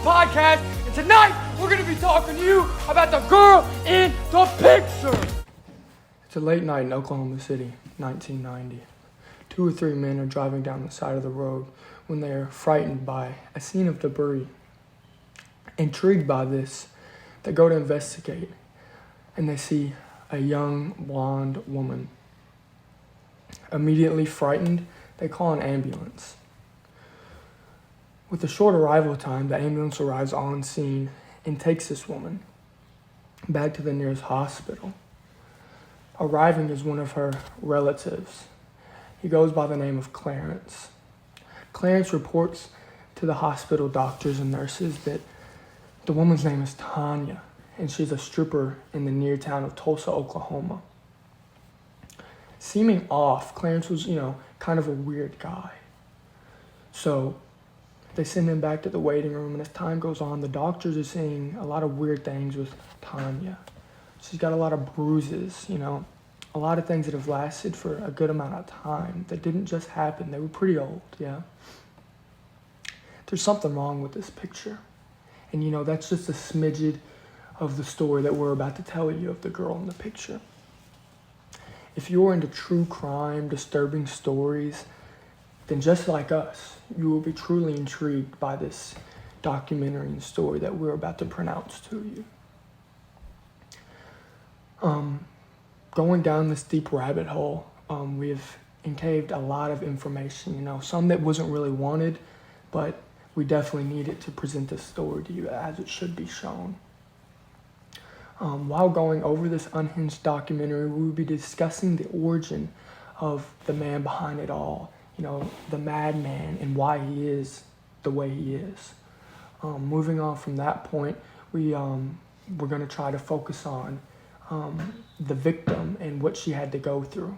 Podcast, and tonight we're going to be talking to you about the girl in the picture. It's a late night in Oklahoma City, 1990. 2 or 3 men are driving down the side of the road when they are frightened by a scene of debris. Intrigued by this, they go to investigate, and they see a young blonde woman. Immediately frightened, they call an ambulance. With a short arrival time, the ambulance arrives on scene and takes this woman back to the nearest hospital. Arriving is one of her relatives. He goes by the name of Clarence. Clarence reports to the hospital doctors and nurses that the woman's name is Tanya, and she's a stripper in the near town of Tulsa, Oklahoma. Seeming off, Clarence was, kind of a weird guy. So they send him back to the waiting room, and as time goes on, the doctors are seeing a lot of weird things with Tanya. She's got a lot of bruises, a lot of things that have lasted for a good amount of time that didn't just happen. They were pretty old, yeah. There's something wrong with this picture. And, that's just a smidgen of the story that we're about to tell you of the girl in the picture. If you're into true crime, disturbing stories, then just like us, you will be truly intrigued by this documentary and story that we're about to pronounce to you. Going down this deep rabbit hole, we've encaved a lot of information, some that wasn't really wanted, but we definitely needed to present this story to you as it should be shown. While going over this unhinged documentary, we will be discussing the origin of the man behind it all, the madman, and why he is the way he is. Moving on from that point, we're going to try to focus on the victim and what she had to go through,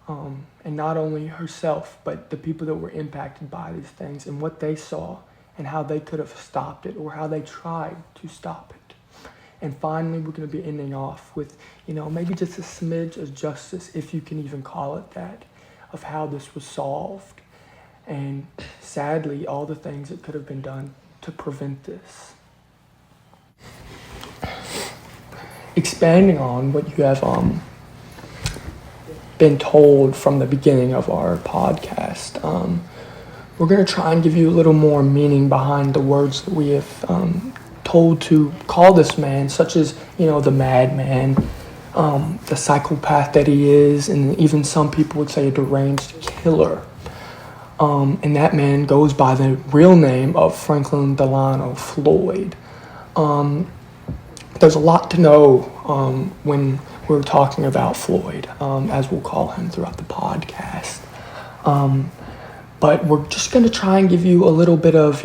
and not only herself, but the people that were impacted by these things and what they saw and how they could have stopped it or how they tried to stop it. And finally, we're going to be ending off with, maybe just a smidge of justice, if you can even call it that, of how this was solved. And sadly, all the things that could have been done to prevent this. Expanding on what you have been told from the beginning of our podcast, we're going to try and give you a little more meaning behind the words that we have told to call this man, such as, the madman, the psychopath that he is, and even some people would say a deranged killer. And that man goes by the real name of Franklin Delano Floyd. There's a lot to know when we're talking about Floyd, as we'll call him throughout the podcast. But we're just going to try and give you a little bit of,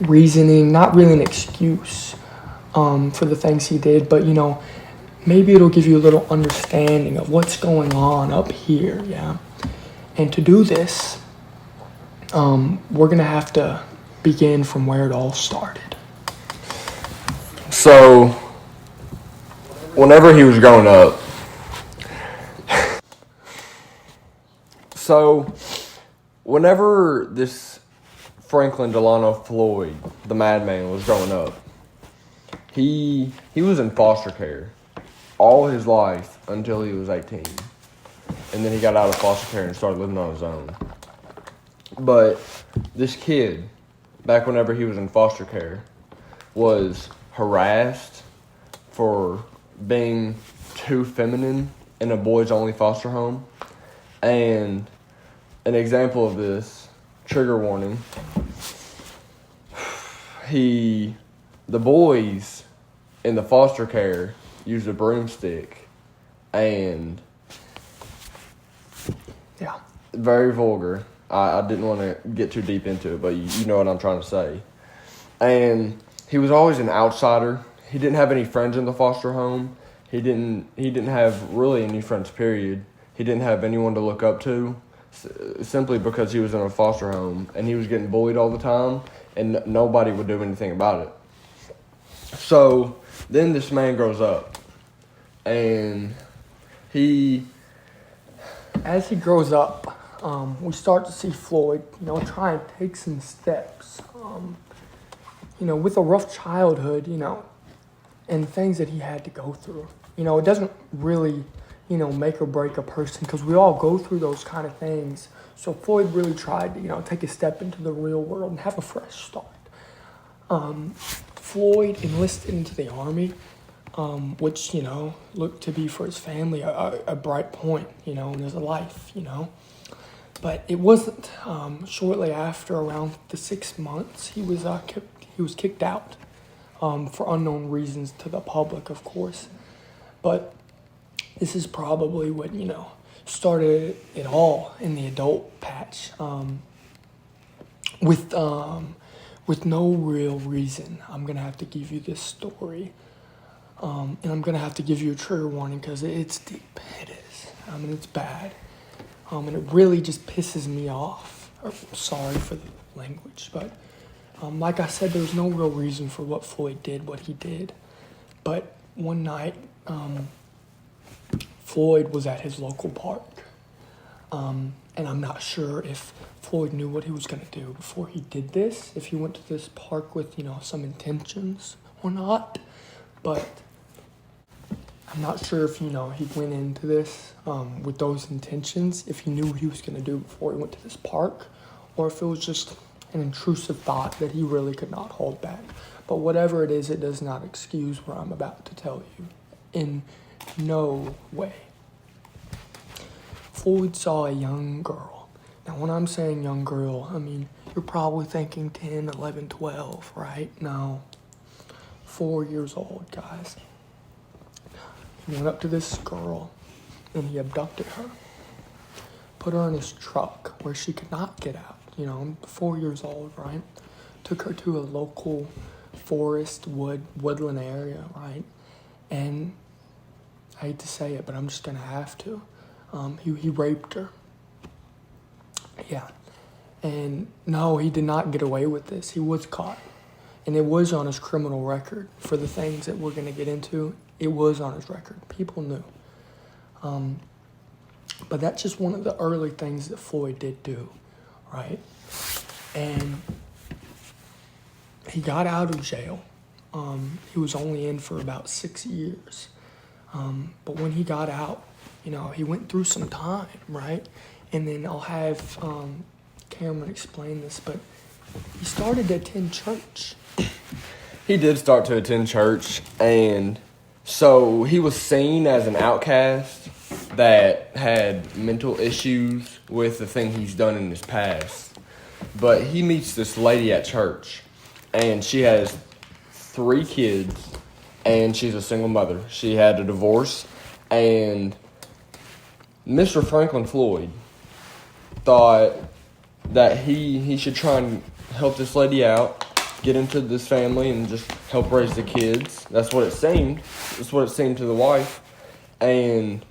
reasoning, not really an excuse for the things he did, but, maybe it'll give you a little understanding of what's going on up here, yeah? And to do this, we're going to have to begin from where it all started. So, whenever he was growing up, whenever this Franklin Delano Floyd, the madman, was growing up, he was in foster care all his life until he was 18. And then he got out of foster care and started living on his own. But this kid, back whenever he was in foster care, was harassed for being too feminine in a boys-only foster home. And an example of this, trigger warning, the boys in the foster care used a broomstick and very vulgar. I didn't want to get too deep into it, but you know what I'm trying to say. And he was always an outsider. He didn't have any friends in the foster home. He didn't have really any friends, period. He didn't have anyone to look up to, simply because he was in a foster home and he was getting bullied all the time and nobody would do anything about it. So then this man grows up and as he grows up, we start to see Floyd, try and take some steps, with a rough childhood, and things that he had to go through. It doesn't really, make or break a person because we all go through those kind of things. So Floyd really tried to, take a step into the real world and have a fresh start. Floyd enlisted into the Army, which, looked to be for his family a bright point, in his life, But it wasn't shortly after, around the 6 months, he was kicked out for unknown reasons to the public, of course. But this is probably what, started it all in the adult patch with no real reason. I'm going to have to give you this story. And I'm going to have to give you a trigger warning because it's deep. It is. It's bad. And it really just pisses me off. Sorry for the language. But like I said, there's no real reason for what Floyd did, what he did. But one night, Floyd was at his local park. And I'm not sure if Floyd knew what he was going to do before he did this, if he went to this park with, some intentions or not. But I'm not sure if, he went into this with those intentions, if he knew what he was going to do before he went to this park, or if it was just an intrusive thought that he really could not hold back. But whatever it is, it does not excuse what I'm about to tell you. In no way. Floyd saw a young girl. Now, when I'm saying young girl, you're probably thinking 10, 11, 12, right? No. 4 years old, guys. He went up to this girl and he abducted her. Put her in his truck where she could not get out. 4 years old, right? Took her to a local forest, woodland area, right? And I hate to say it, but I'm just going to have to. He raped her. Yeah. And no, he did not get away with this. He was caught. And it was on his criminal record for the things that we're going to get into. It was on his record. People knew. But that's just one of the early things that Floyd did do, right? And he got out of jail. He was only in for about 6 years. But when he got out, he went through some time, right? And then I'll have Cameron explain this, but he started to attend church. He did start to attend church, and so he was seen as an outcast that had mental issues with the thing he's done in his past. But he meets this lady at church, and she has 3 kids, and she's a single mother. She had a divorce, and Mr. Franklin Floyd thought that he should try and help this lady out, get into this family, and just help raise the kids. That's what it seemed. That's what it seemed to the wife. And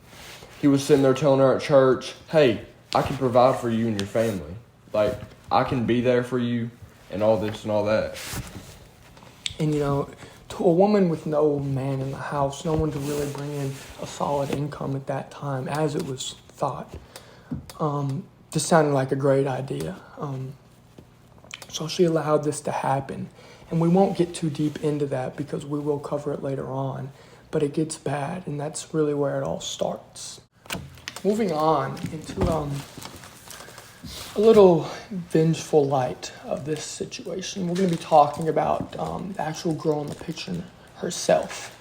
he was sitting there telling her at church, hey, I can provide for you and your family. Like, I can be there for you and all this and all that. And, to a woman with no man in the house, no one to really bring in a solid income at that time, as it was thought, this sounded like a great idea. So she allowed this to happen. And we won't get too deep into that because we will cover it later on. But it gets bad, and that's really where it all starts. Moving on into a little vengeful light of this situation, we're going to be talking about the actual girl in the picture herself.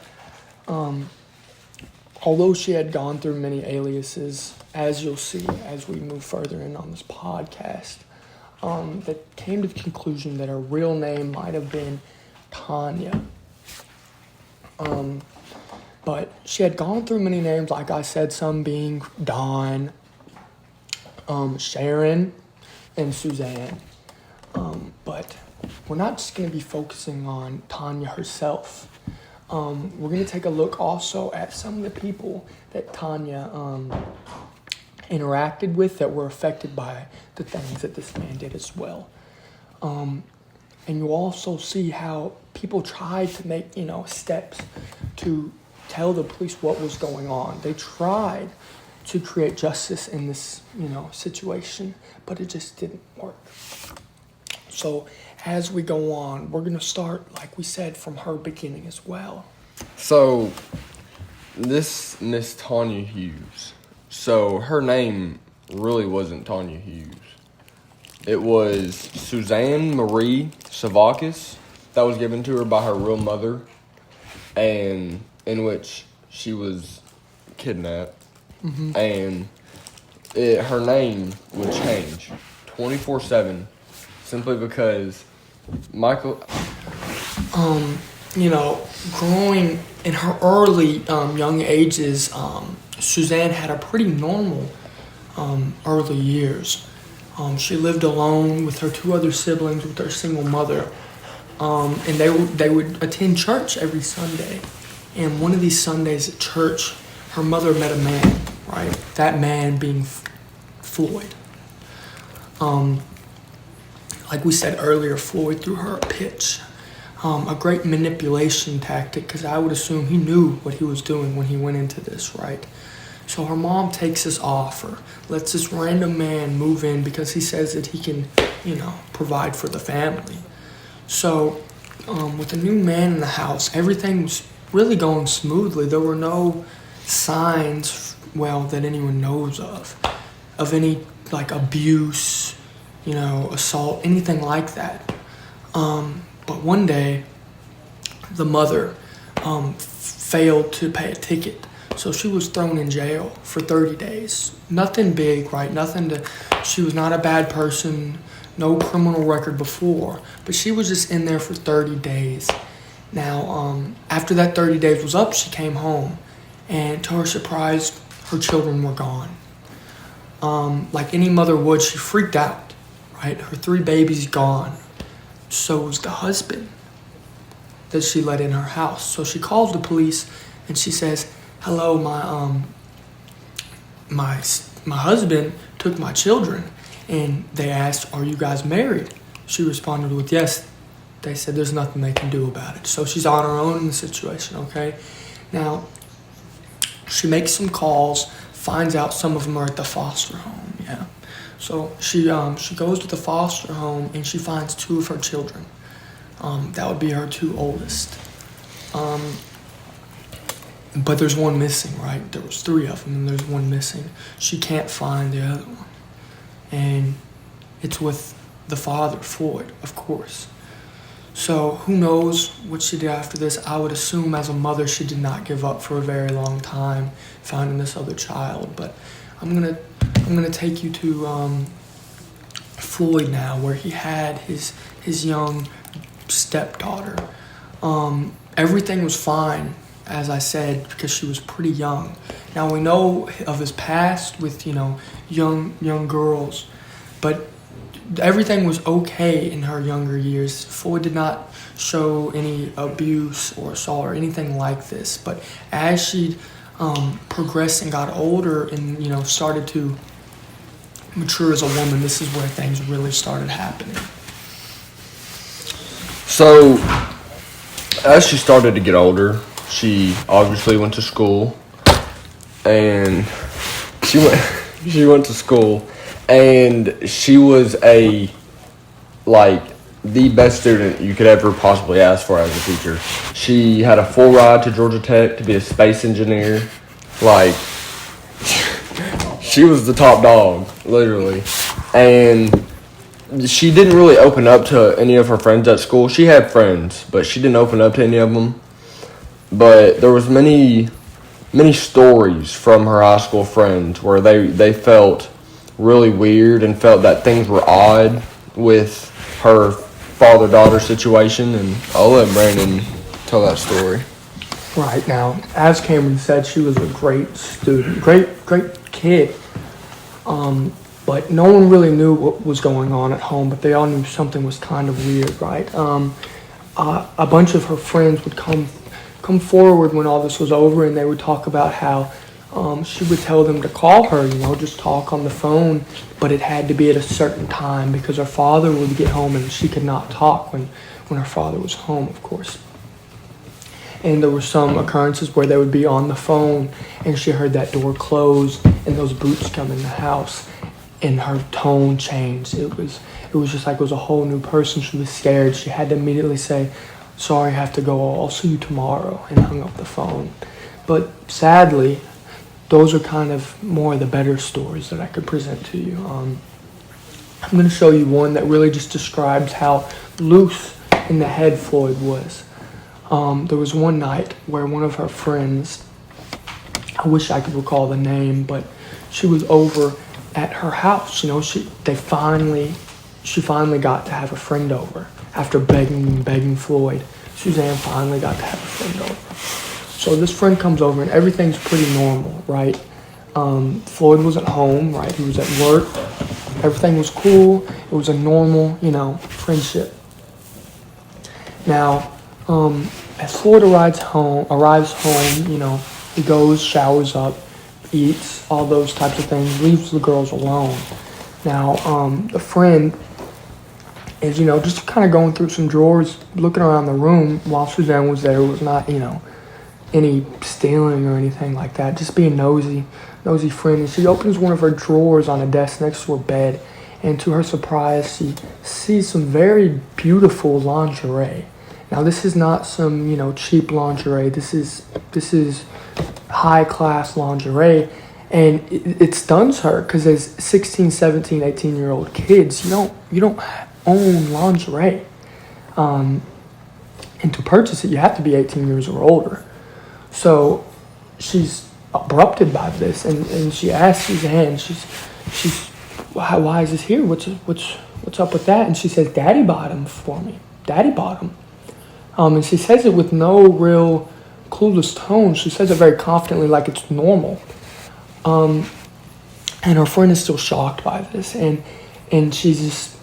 Although she had gone through many aliases, as you'll see as we move further in on this podcast, that came to the conclusion that her real name might have been Tanya. But she had gone through many names, like I said, some being Dawn, Sharon, and Suzanne. But we're not just going to be focusing on Tanya herself. We're going to take a look also at some of the people that Tanya interacted with that were affected by the things that this man did as well. And you'll also see how people tried to make, steps to tell the police what was going on. They tried to create justice in this, situation, but it just didn't work. So as we go on, we're going to start, like we said, from her beginning as well. So, this Miss Tanya Hughes. So, her name really wasn't Tanya Hughes. It was Suzanne Marie Savakis. That was given to her by her real mother, and in which she was kidnapped. Mm-hmm. And her name would change 24/7 simply because Michael. Growing in her early young ages, Suzanne had a pretty normal early years. She lived alone with her two other siblings, with her single mother, and they would attend church every Sunday. And one of these Sundays at church, her mother met a man, right? That man being Floyd. Like we said earlier, Floyd threw her a pitch. A great manipulation tactic, because I would assume he knew what he was doing when he went into this, right? So her mom takes this offer, lets this random man move in because he says that he can, provide for the family. So with a new man in the house, everything was really going smoothly. There were no signs, that anyone knows of any, like, abuse, assault, anything like that. But one day, the mother failed to pay a ticket. So she was thrown in jail for 30 days. Nothing big, right? She was not a bad person, no criminal record before, but she was just in there for 30 days. Now, after that 30 days was up, she came home, and to her surprise, her children were gone. Like any mother would, she freaked out, right? Her 3 babies gone. So was the husband that she let in her house. So she calls the police and she says, "Hello, my husband took my children." And they asked, "Are you guys married?" She responded with, "Yes." They said there's nothing they can do about it. So she's on her own in the situation, okay? Now, she makes some calls, finds out some of them are at the foster home, yeah. So she goes to the foster home and she finds 2 of her children. That would be her 2 oldest. But there's one missing, right? There was 3 of them and there's one missing. She can't find the other one. And it's with the father, Floyd, of course. So who knows what she did after this. I would assume as a mother she did not give up for a very long time finding this other child. But I'm gonna take you to Floyd now, where he had his young stepdaughter. Everything was fine, as I said, because she was pretty young. Now we know of his past with young girls, but everything was okay in her younger years. Floyd did not show any abuse or assault or anything like this. But as she progressed and got older and started to mature as a woman, this is where things really started happening. So, as she started to get older, she obviously went to school, and she went to school, and she was the best student you could ever possibly ask for as a teacher. She had a full ride to Georgia Tech to be a space engineer. She was the top dog, literally. And she didn't really open up to any of her friends at school. She had friends, but she didn't open up to any of them. But there was many stories from her high school friends where they felt really weird and felt that things were odd with her father-daughter situation. And I'll let Brandon tell that story. Right. Now, as Cameron said, she was a great student, great kid. But no one really knew what was going on at home, but they all knew something was kind of weird, right? A bunch of her friends would come forward when all this was over, and they would talk about how she would tell them to call her, just talk on the phone, but it had to be at a certain time because her father would get home and she could not talk when her father was home, of course. And there were some occurrences where they would be on the phone and she heard that door close and those boots come in the house, and her tone changed. It was just like it was a whole new person. She was scared. She had to immediately say, "Sorry, I have to go. I'll see you tomorrow," and hung up the phone. But sadly, those are kind of more of the better stories that I could present to you. I'm going to show you one that really just describes how loose in the head Floyd was. There was one night where one of her friends, I wish I could recall the name, but she was over at her house. You know, she finally got to have a friend over after begging Floyd. Suzanne finally got to have a friend over. So this friend comes over and everything's pretty normal, right? Floyd wasn't home, right? He was at work. Everything was cool. It was a normal, friendship. Now, as Floyd arrives home, he goes, showers up, eats, all those types of things, leaves the girls alone. Now, the friend is, just kind of going through some drawers, looking around the room while Suzanne was there. It was not, any stealing or anything like that, just being nosy friend. And she opens one of her drawers on a desk next to her bed, and to her surprise, she sees some very beautiful lingerie. Now, this is not some, cheap lingerie. This is high-class lingerie, and it stuns her because as 16, 17, 18-year-old kids, you don't own lingerie. And to purchase it, you have to be 18 years or older. So she's abrupted by this, and she asks Suzanne, why is this here? What's up with that? And she says, Daddy bought them for me. Daddy bought them. And she says it with no real clueless tone. She says it very confidently, like it's normal. And her friend is still shocked by this, and she's just,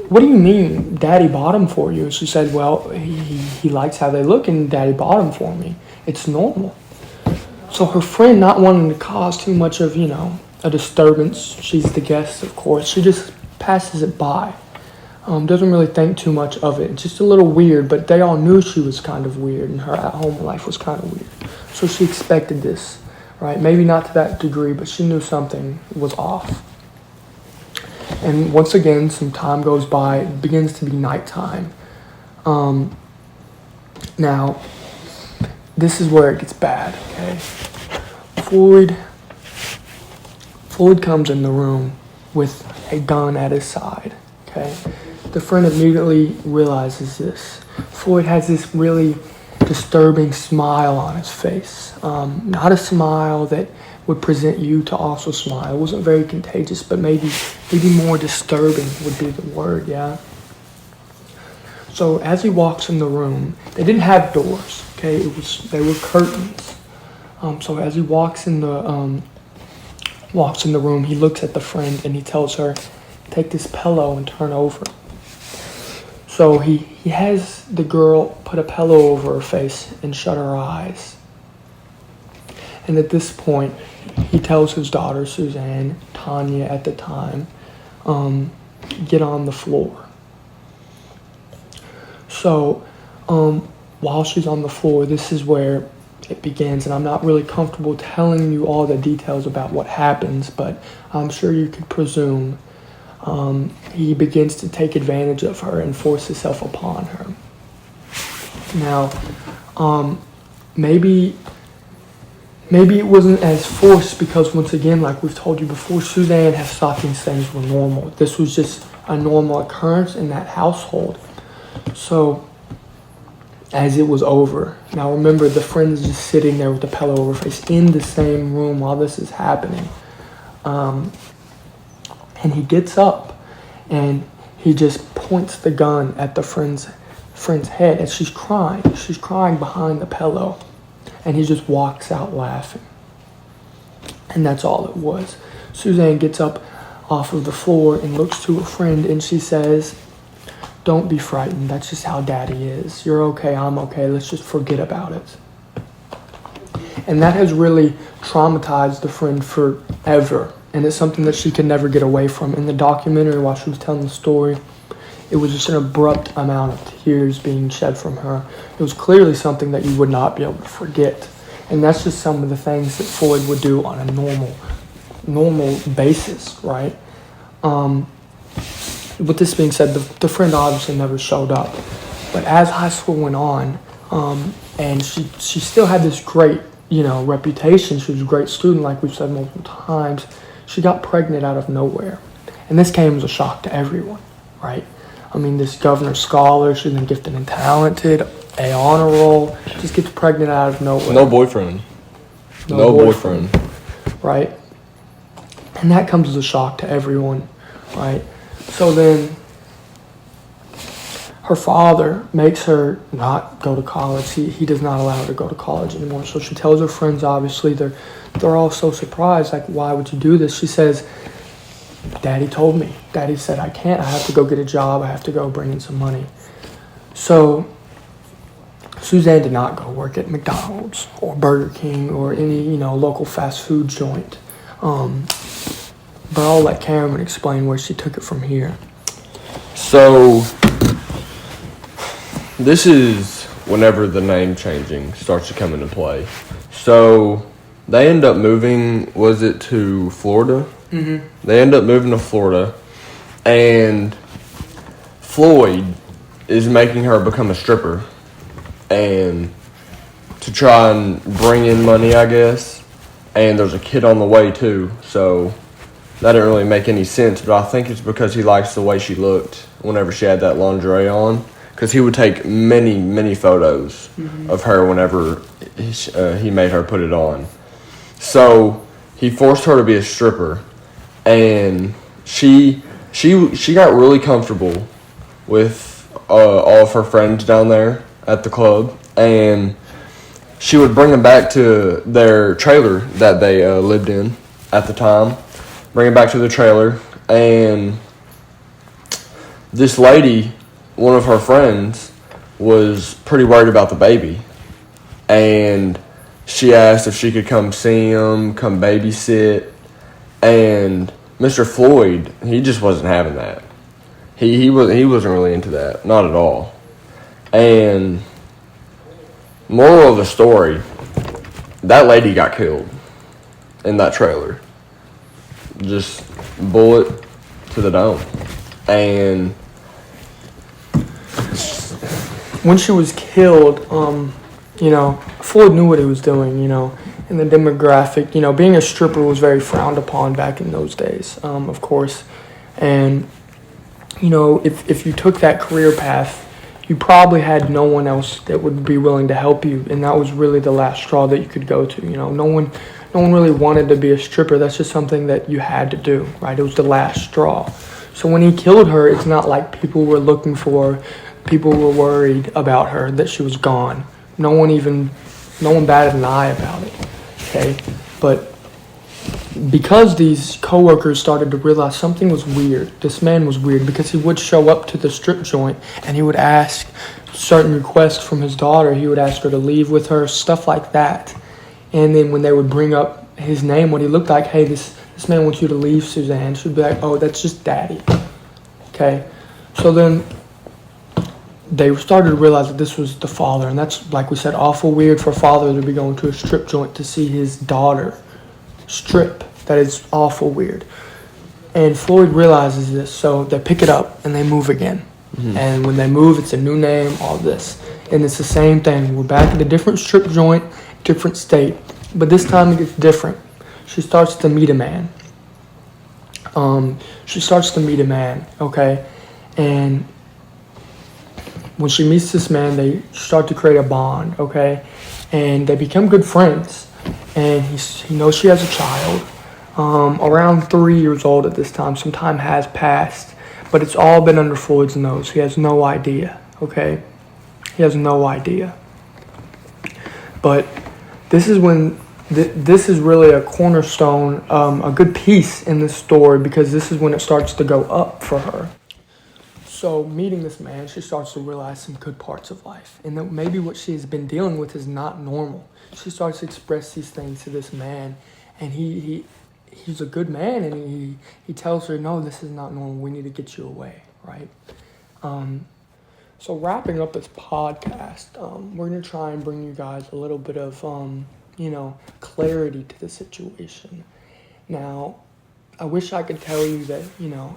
what do you mean Daddy bought them for you? And she said, well, he likes how they look, and Daddy bought them for me. It's normal. So her friend, not wanting to cause too much of, a disturbance, she's the guest, of course, she just passes it by. Doesn't really think too much of it. It's just a little weird, but they all knew she was kind of weird, and her at-home life was kind of weird. So she expected this, right? Maybe not to that degree, but she knew something was off. And once again, some time goes by. It begins to be nighttime. Now, this is where it gets bad, okay? Floyd comes in the room with a gun at his side, okay? The friend immediately realizes this. Floyd has this really disturbing smile on his face. Not a smile that would present you to also smile. It wasn't very contagious, but maybe more disturbing would be the word, yeah? So as he walks in the room, they didn't have doors, okay? They were curtains. So as he walks in the room, he looks at the friend and he tells her, take this pillow and turn over. So he has the girl put a pillow over her face and shut her eyes. And at this point, he tells his daughter, Suzanne, Tanya at the time, get on the floor. So while she's on the floor, this is where it begins. And I'm not really comfortable telling you all the details about what happens, but I'm sure you could presume he begins to take advantage of her and force himself upon her. Now, maybe it wasn't as forced because, once again, like we've told you before, Suzanne has thought these things were normal. This was just a normal occurrence in that household. So, as it was over, now remember, the friend is just sitting there with the pillow over her face in the same room while this is happening. And he gets up and he just points the gun at the friend's head as she's crying. She's crying behind the pillow. And he just walks out laughing. And that's all it was. Suzanne gets up off of the floor and looks to her friend and she says, don't be frightened. That's just how Daddy is. You're okay. I'm okay. Let's just forget about it. And that has really traumatized the friend forever. And it's something that she could never get away from. In the documentary, while she was telling the story, It was just an abrupt amount of tears being shed from her. It was clearly something that you would not be able to forget. And that's just some of the things that Floyd would do on a normal basis, right? With this being said, the friend obviously never showed up. But as high school went on, and she still had this great, reputation. She was a great student, like we've said multiple times. She got pregnant out of nowhere. And this came as a shock to everyone, right? I mean, this Governor Scholar, she's been gifted and talented, a honor roll, just gets pregnant out of nowhere. No boyfriend. No boyfriend. Right? And that comes as a shock to everyone, right? So then her father makes her not go to college. He does not allow her to go to college anymore. So she tells her friends, obviously, they're all so surprised, like, why would you do this? She says, Daddy told me. Daddy said I can't. I have to go get a job. I have to go bring in some money. So Suzanne did not go work at McDonald's or Burger King or any, local fast food joint. But I'll let Cameron explain where she took it from here. So, this is whenever the name changing starts to come into play. So, they end up moving, was it to Florida? Mm-hmm. They end up moving to Florida, and Floyd is making her become a stripper, and to try and bring in money, I guess. And there's a kid on the way too, so that didn't really make any sense. But I think it's because he likes the way she looked whenever she had that lingerie on, because he would take many photos of her whenever he made her put it on. So he forced her to be a stripper, and she got really comfortable with all of her friends down there at the club, and she would bring them back to their trailer that they lived in at the time. Bring them back to the trailer, and this lady, one of her friends, was pretty worried about the baby, and she asked if she could come see him, come babysit, and Mr. Floyd, he just wasn't having that. He wasn't really into that, not at all. And moral of the story, that lady got killed in that trailer. Just bullet to the dome. And when she was killed, Floyd knew what he was doing, and the demographic, being a stripper was very frowned upon back in those days, of course. And, if you took that career path, you probably had no one else that would be willing to help you, and that was really the last straw that you could go to. No one really wanted to be a stripper. That's just something that you had to do, right? It was the last straw. So when he killed her, it's not like people were looking for her. People were worried about her, that she was gone. No one batted an eye about it, okay? But because these coworkers started to realize something was weird, this man was weird, because he would show up to the strip joint and he would ask certain requests from his daughter. He would ask her to leave with her, stuff like that. And then when they would bring up his name, what he looked like, hey, this man wants you to leave, Suzanne, she'd be like, oh, that's just Daddy, okay? So then they started to realize that this was the father, and that's, like we said, awful weird for a father to be going to a strip joint to see his daughter strip. That is awful weird. And Floyd realizes this, so they pick it up and they move again. Mm-hmm. And when they move, it's a new name, all this. And it's the same thing. We're back at a different strip joint, different state. But this time it gets different. She starts to meet a man. Okay? And when she meets this man, they start to create a bond, okay? And they become good friends. And he knows she has a child, around 3 years old at this time. Some time has passed, but it's all been under Floyd's nose. He has no idea, okay? He has no idea. But this is when, this is really a cornerstone, a good piece in this story, because this is when it starts to go up for her. So meeting this man, she starts to realize some good parts of life, and that maybe what she's been dealing with is not normal. She starts to express these things to this man, and he's a good man, and he tells her, no, this is not normal. We need to get you away, right? So wrapping up this podcast, we're gonna try and bring you guys a little bit of clarity to the situation. Now, I wish I could tell you that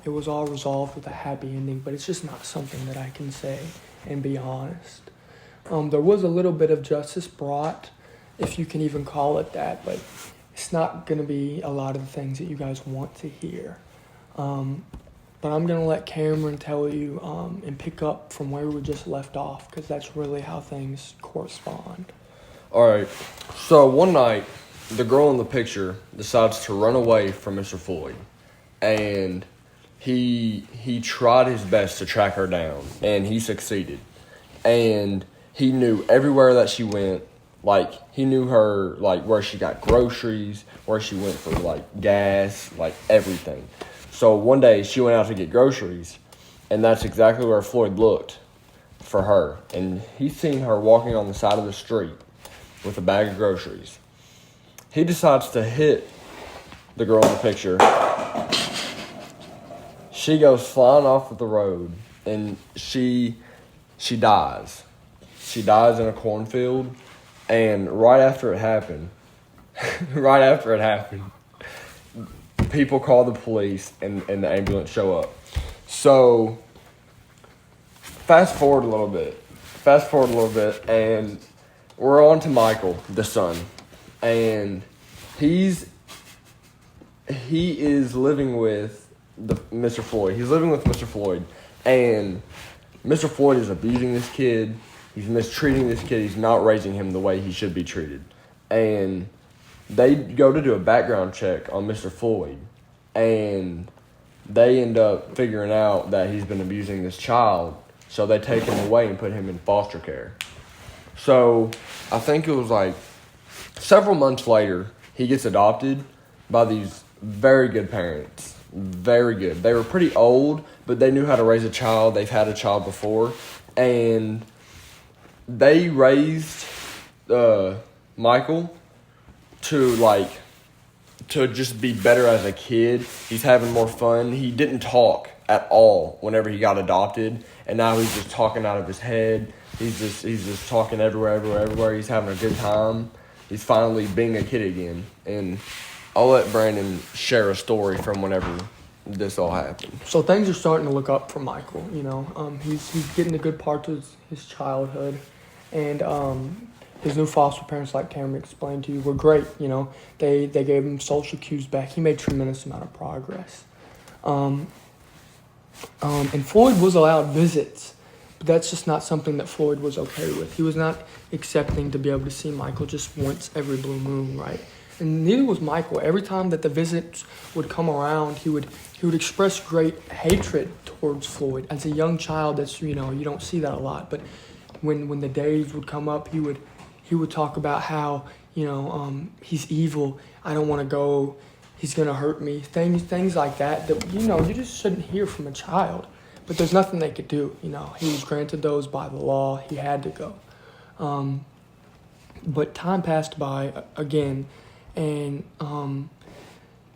it was all resolved with a happy ending, but it's just not something that I can say and be honest. There was a little bit of justice brought, if you can even call it that, but it's not gonna be a lot of the things that you guys want to hear. But I'm going to let Cameron tell you and pick up from where we just left off, because that's really how things correspond. All right. So one night, the girl in the picture decides to run away from Mr. Floyd, and he tried his best to track her down, and he succeeded. And he knew everywhere that she went. Like, he knew her, like, where she got groceries, where she went for, like, gas, like, everything. So one day she went out to get groceries, and that's exactly where Floyd looked for her. And he seen her walking on the side of the street with a bag of groceries. He decides to hit the girl in the picture. She goes flying off of the road, and she dies. She dies in a cornfield, and right after it happened, people call the police and the ambulance show up. So, fast forward a little bit, and we're on to Michael, the son. And he is living with Mr. Floyd. He's living with Mr. Floyd. And Mr. Floyd is abusing this kid. He's mistreating this kid. He's not raising him the way he should be treated. And they go to do a background check on Mr. Floyd, and they end up figuring out that he's been abusing this child, so they take him away and put him in foster care. So I think it was like several months later, he gets adopted by these very good parents. Very good. They were pretty old, but they knew how to raise a child. They've had a child before, and they raised Michael to just be better as a kid. He's having more fun. He didn't talk at all whenever he got adopted, and now he's just talking out of his head. He's just talking everywhere. He's having a good time. He's finally being a kid again. And I'll let Brandon share a story from whenever this all happened. So things are starting to look up for Michael. He's getting a good part of his childhood, and his new foster parents, like Cameron explained to you, were great. They gave him social cues back. He made a tremendous amount of progress. And Floyd was allowed visits, but that's just not something that Floyd was okay with. He was not accepting to be able to see Michael just once every blue moon, right? And neither was Michael. Every time that the visits would come around, he would express great hatred towards Floyd. As a young child, that's you don't see that a lot, but when the days would come up, he would talk about how, he's evil. I don't want to go. He's going to hurt me. Things like that you just shouldn't hear from a child. But there's nothing they could do. He was granted those by the law. He had to go. But time passed by again, and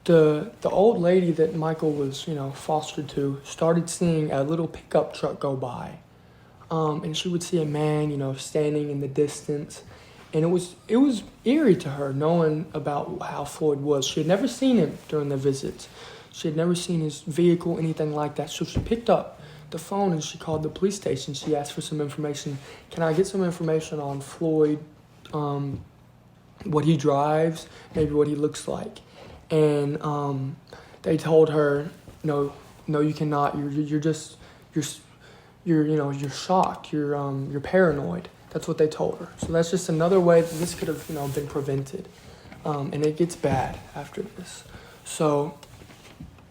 the old lady that Michael was, fostered to started seeing a little pickup truck go by. And she would see a man, standing in the distance. And it was eerie to her knowing about how Floyd was. She had never seen him during the visits. She had never seen his vehicle, anything like that. So she picked up the phone and she called the police station. She asked for some information. Can I get some information on Floyd, what he drives, maybe what he looks like? And they told her, no, you cannot. You're shocked. You're paranoid. That's what they told her. So that's just another way that this could have, been prevented. And it gets bad after this. So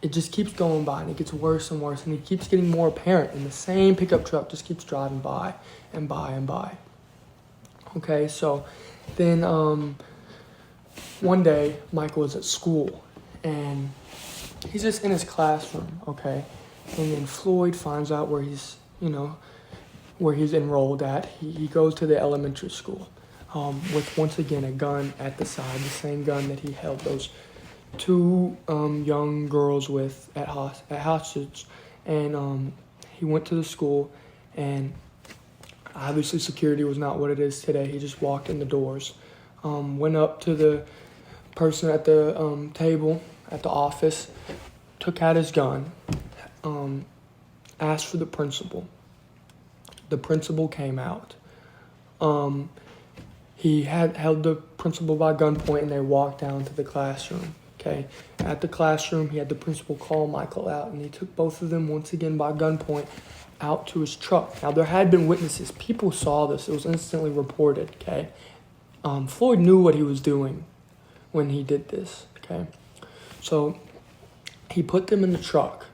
it just keeps going by, and it gets worse and worse, and it keeps getting more apparent, and the same pickup truck just keeps driving by and by and by. Okay, so then one day Michael was at school, and he's just in his classroom, okay? And then Floyd finds out where he's enrolled at. He goes to the elementary school with, once again, a gun at the side, the same gun that he held those two young girls with at hostage. And he went to the school, and obviously security was not what it is today. He just walked in the doors, went up to the person at the table at the office, took out his gun, asked for the principal. The principal came out. He had held the principal by gunpoint, and they walked down to the classroom. Okay, at the classroom, he had the principal call Michael out, and he took both of them once again by gunpoint out to his truck. Now, there had been witnesses. People saw this. It was instantly reported. Okay, Floyd knew what he was doing when he did this. Okay, so he put them in the truck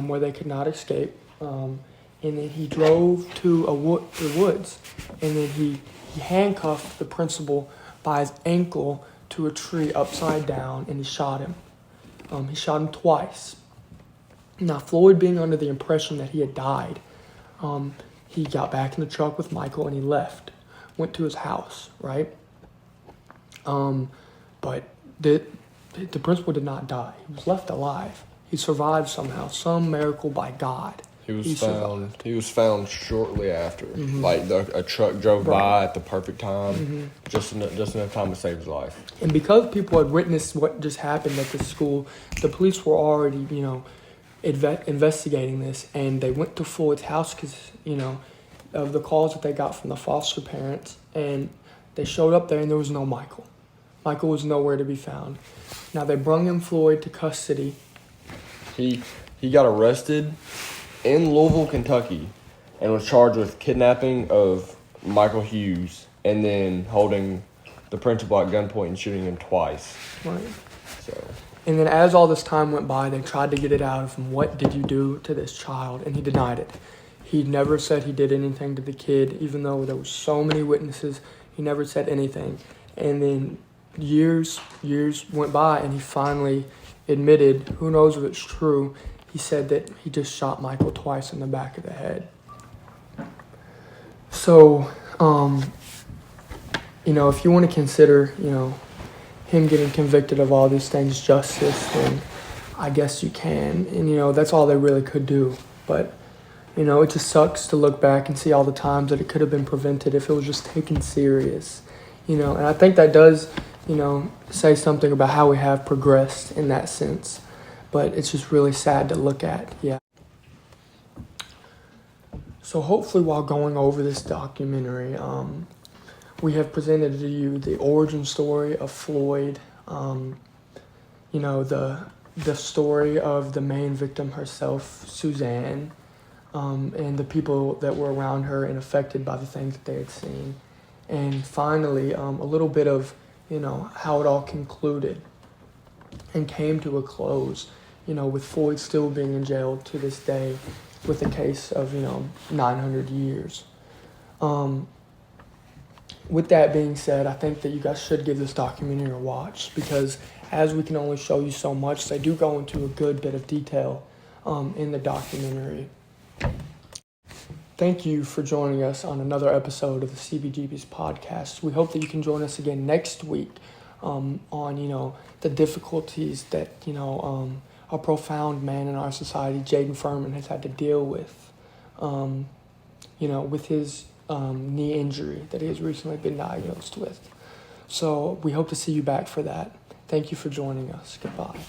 where they could not escape, and then he drove to the woods, and then he handcuffed the principal by his ankle to a tree upside down, and he shot him. He shot him twice. Now, Floyd, being under the impression that he had died, he got back in the truck with Michael and he left, went to his house, right? But the principal did not die. He was left alive. He survived somehow, some miracle by God. He was found shortly after. Like a truck drove by at the perfect time, just enough time to save his life. And because people had witnessed what just happened at the school, the police were already, investigating this, and they went to Floyd's house because, of the calls that they got from the foster parents, and they showed up there, and there was no Michael. Michael was nowhere to be found. Now, they brung in Floyd to custody. He got arrested in Louisville, Kentucky, and was charged with kidnapping of Michael Hughes and then holding the principal at gunpoint and shooting him twice. Right. So. And then as all this time went by, they tried to get it out of him. What did you do to this child? And he denied it. He never said he did anything to the kid, even though there were so many witnesses. He never said anything. And then years went by, and he finally admitted, who knows if it's true, he said that he just shot Michael twice in the back of the head. So, if you want to consider, him getting convicted of all these things justice, then I guess you can. And, that's all they really could do. But, it just sucks to look back and see all the times that it could have been prevented if it was just taken serious. And I think that does, say something about how we have progressed in that sense. But it's just really sad to look at, yeah. So hopefully while going over this documentary, we have presented to you the origin story of Floyd, the story of the main victim herself, Suzanne, and the people that were around her and affected by the things that they had seen. And finally, a little bit of, how it all concluded and came to a close, with Floyd still being in jail to this day with a case of, 900 years. With that being said, I think that you guys should give this documentary a watch because as we can only show you so much, they do go into a good bit of detail in the documentary. Thank you for joining us on another episode of the CBGB's podcast. We hope that you can join us again next week on, the difficulties that, a profound man in our society, Jaden Furman, has had to deal with, with his knee injury that he has recently been diagnosed with. So we hope to see you back for that. Thank you for joining us. Goodbye.